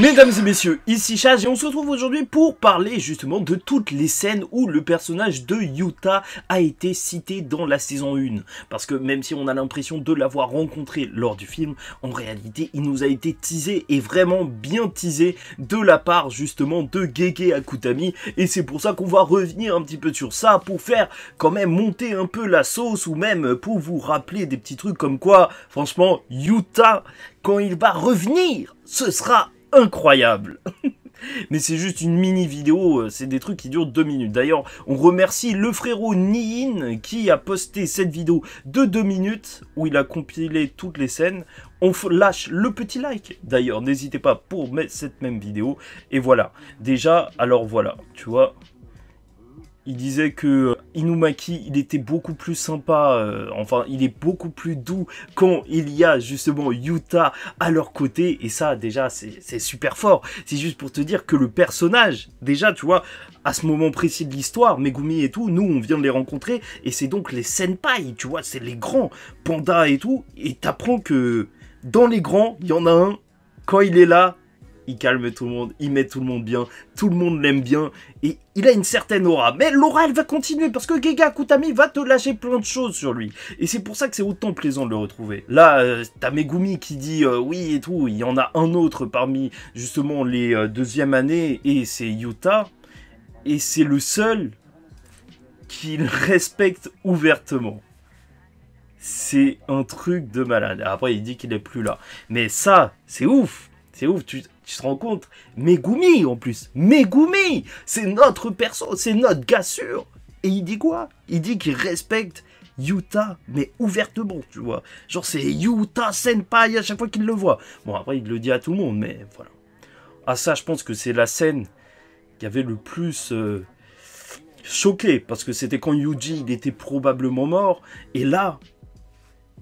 Mesdames et messieurs, ici Chaz et on se retrouve aujourd'hui pour parler justement de toutes les scènes où le personnage de Yuta a été cité dans la saison 1. Parce que même si on a l'impression de l'avoir rencontré lors du film, en réalité il nous a été teasé et vraiment bien teasé de la part justement de Gege Akutami. Et c'est pour ça qu'on va revenir un petit peu sur ça pour faire quand même monter un peu la sauce ou même pour vous rappeler des petits trucs comme quoi, franchement, Yuta, quand il va revenir, ce sera incroyable. Mais c'est juste une mini vidéo, c'est des trucs qui durent 2 minutes. D'ailleurs, on remercie le frérot Niin qui a posté cette vidéo de 2 minutes où il a compilé toutes les scènes. On lâche le petit like. D'ailleurs, n'hésitez pas pour mettre cette même vidéo. Et voilà. Déjà, alors voilà, tu vois. Il disait que Inumaki, il était beaucoup plus sympa, enfin, il est beaucoup plus doux quand il y a justement Yuta à leur côté. Et ça, déjà, c'est super fort. C'est juste pour te dire que le personnage, déjà, tu vois, à ce moment précis de l'histoire, Megumi et tout, nous, on vient de les rencontrer. Et c'est donc les senpai, tu vois, c'est les grands, Panda et tout. Et t'apprends que dans les grands, il y en a un, quand il est là, il calme tout le monde, il met tout le monde bien, tout le monde l'aime bien, et il a une certaine aura. Mais l'aura, elle va continuer, parce que Gege Akutami va te lâcher plein de choses sur lui. Et c'est pour ça que c'est autant plaisant de le retrouver. Là, t'as Megumi qui dit oui et tout, il y en a un autre parmi, justement, les deuxième années, et c'est Yuta, et c'est le seul qu'il respecte ouvertement. C'est un truc de malade. Après, il dit qu'il est plus là. Mais ça, c'est ouf. C'est ouf, tu te rends compte? Megumi en plus, Megumi, c'est notre perso, c'est notre gars sûr. Et il dit quoi? Il dit qu'il respecte Yuta, mais ouvertement, tu vois. Genre c'est Yuta Senpai à chaque fois qu'il le voit. Bon après il le dit à tout le monde, mais voilà. Ah ça je pense que c'est la scène qui avait le plus choqué. Parce que c'était quand Yuji il était probablement mort. Et là...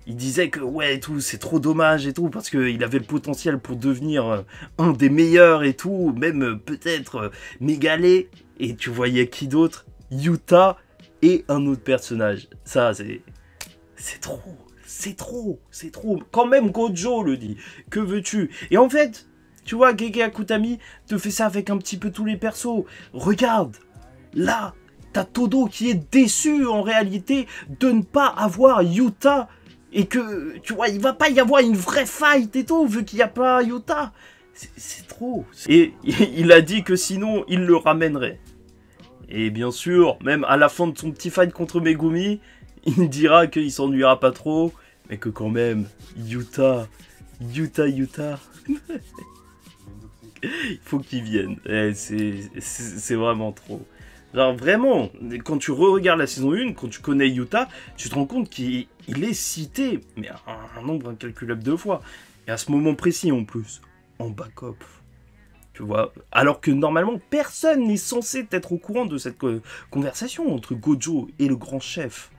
il disait que ouais et tout, c'est trop dommage et tout, parce qu'il avait le potentiel pour devenir un des meilleurs et tout, même peut-être mégalé. Et tu voyais qui d'autre? Yuta et un autre personnage. Ça, c'est trop, c'est trop, c'est trop. Quand même Gojo le dit. Que veux-tu? Et en fait, tu vois, Gege Akutami te fait ça avec un petit peu tous les persos. Regarde, là, t'as Todo qui est déçu en réalité de ne pas avoir Yuta. Et que, tu vois, il va pas y avoir une vraie fight et tout, vu qu'il n'y a pas Yuta. C'est trop. Et il a dit que sinon, il le ramènerait. Et bien sûr, même à la fin de son petit fight contre Megumi, il dira qu'il s'ennuiera pas trop, mais que quand même, Yuta. Il faut qu'il vienne. C'est vraiment trop. Genre vraiment, quand tu re-regardes la saison 1, quand tu connais Yuta, tu te rends compte qu'il est cité, mais un nombre incalculable de fois. Et à ce moment précis en plus, en backup. Tu vois, alors que normalement, personne n'est censé être au courant de cette conversation entre Gojo et le grand chef.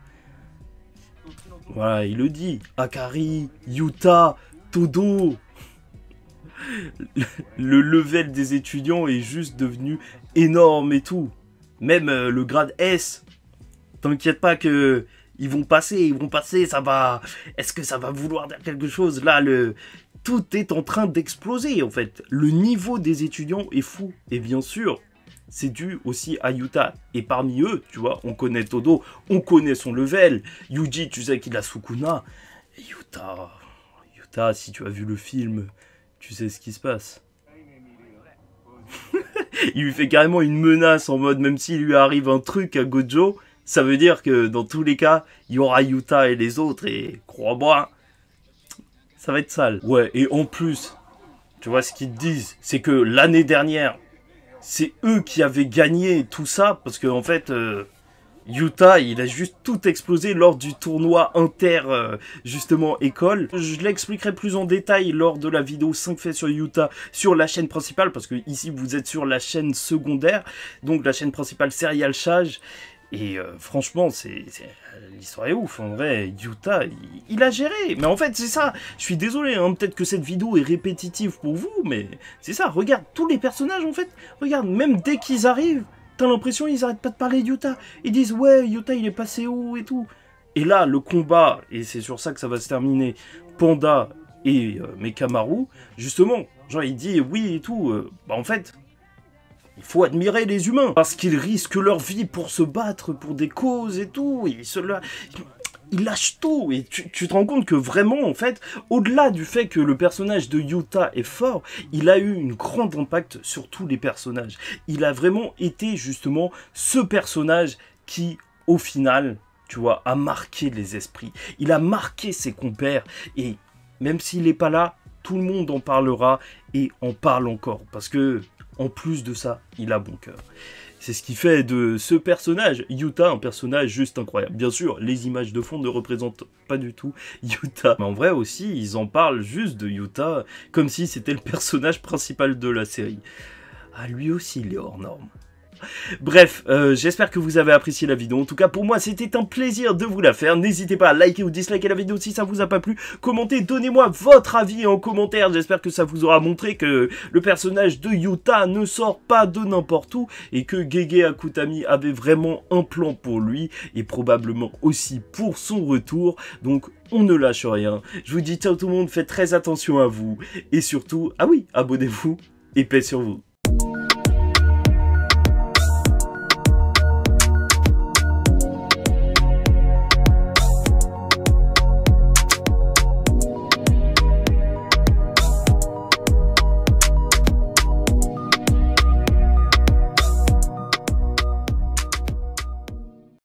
Voilà, il le dit. Akari, Yuta, Todo. Le level des étudiants est juste devenu énorme et tout. Même le grade S, t'inquiète pas que ils vont passer, ça va... Est-ce que ça va vouloir dire quelque chose? Là, tout est en train d'exploser, en fait. Le niveau des étudiants est fou. Et bien sûr, c'est dû aussi à Yuta. Et parmi eux, tu vois, on connaît Todo, on connaît son level. Yuji, tu sais qu'il a Sukuna. Et Yuta, si tu as vu le film, tu sais ce qui se passe. Il lui fait carrément une menace en mode même s'il lui arrive un truc à Gojo, ça veut dire que dans tous les cas, il y aura Yuta et les autres et crois-moi, ça va être sale. Ouais, et en plus, tu vois ce qu'ils te disent, c'est que l'année dernière, c'est eux qui avaient gagné tout ça parce que en fait... Yuta, il a juste tout explosé lors du tournoi inter, justement, école. Je l'expliquerai plus en détail lors de la vidéo 5 faits sur Yuta sur la chaîne principale, parce que ici, vous êtes sur la chaîne secondaire, donc la chaîne principale Serial Chaz. Et franchement, l'histoire est ouf. En vrai, Yuta, il a géré. Mais en fait, c'est ça. Je suis désolé, hein, peut-être que cette vidéo est répétitive pour vous, mais c'est ça. Regarde, tous les personnages, en fait, regarde, même dès qu'ils arrivent, t'as l'impression qu'ils arrêtent pas de parler de Yuta. Ils disent ouais Yuta il est passé où et tout. Et là le combat, et c'est sur ça que ça va se terminer, Panda et Mekamaru, justement, Genre il dit oui et tout, bah en fait, il faut admirer les humains, parce qu'ils risquent leur vie pour se battre pour des causes et tout, et il lâche tout, et tu te rends compte que vraiment, en fait, au-delà du fait que le personnage de Yuta est fort, il a eu une grande impact sur tous les personnages. Il a vraiment été justement ce personnage qui, au final, tu vois, a marqué les esprits. Il a marqué ses compères, et même s'il n'est pas là, tout le monde en parlera, et en parle encore, parce que, en plus de ça, il a bon cœur. C'est ce qui fait de ce personnage, Yuta, un personnage juste incroyable. Bien sûr, les images de fond ne représentent pas du tout Yuta. Mais en vrai aussi, ils en parlent juste de Yuta, comme si c'était le personnage principal de la série. Ah, lui aussi, il est hors norme. Bref, j'espère que vous avez apprécié la vidéo. En tout cas, pour moi, c'était un plaisir de vous la faire. N'hésitez pas à liker ou disliker la vidéo si ça vous a pas plu. Commentez, donnez-moi votre avis en commentaire. J'espère que ça vous aura montré que le personnage de Yuta ne sort pas de n'importe où et que Gege Akutami avait vraiment un plan pour lui et probablement aussi pour son retour. Donc, on ne lâche rien. Je vous dis ciao tout le monde, faites très attention à vous. Et surtout, ah oui, abonnez-vous et paix sur vous.